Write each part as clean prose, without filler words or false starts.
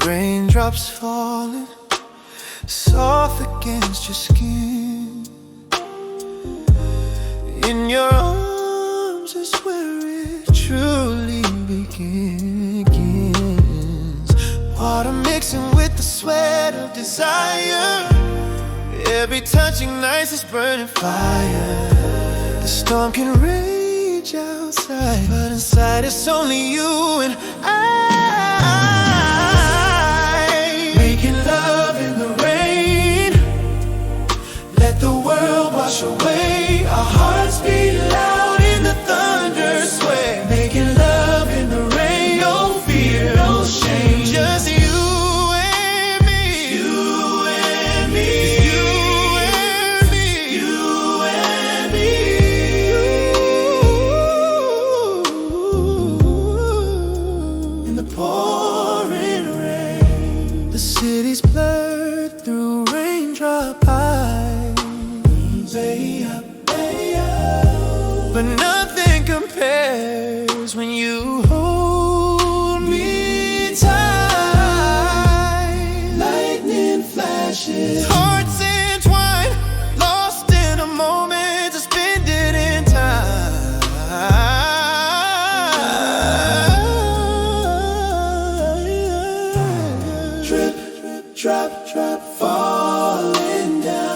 Raindrops falling soft against your skin. In your arms is where it truly begins. Water mixing with the sweat of desire. Every touching ice is burning fire. The storm can rage outside, but inside it's only you and I. Making love in the rain. Let the world wash away. Our hearts beat loud in the thunder sway. Making love in the rain. No fear, no shame. Just you and me. You and me. You and me. You and me. In the pouring rain. The city's blurred through raindrop eyes. Way up, but nothing compares when you hold me tight. Lightning flashes, hearts entwined, lost in a moment to spend it in time. Drip, drop, drop, falling down.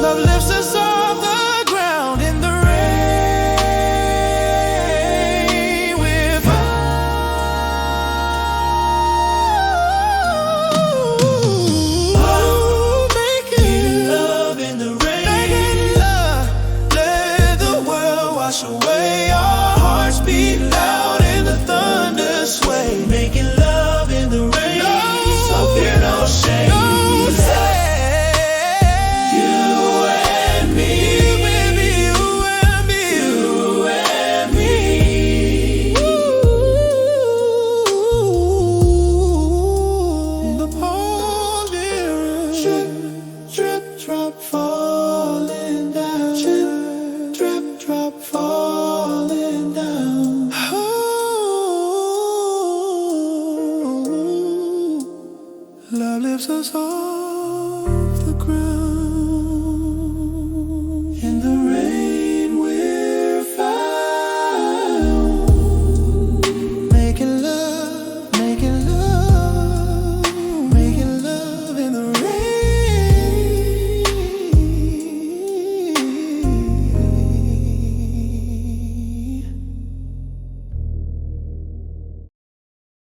Love lifts us off the ground in the rain. We're making love in the rain. Making love. Let the world wash away. Our hearts beat loud in the thunder sway. Making love in the rain. No fear, no shame. No shame. Drip, drop, falling down. Drip, drip, drop, falling down. Oh, love lifts us all.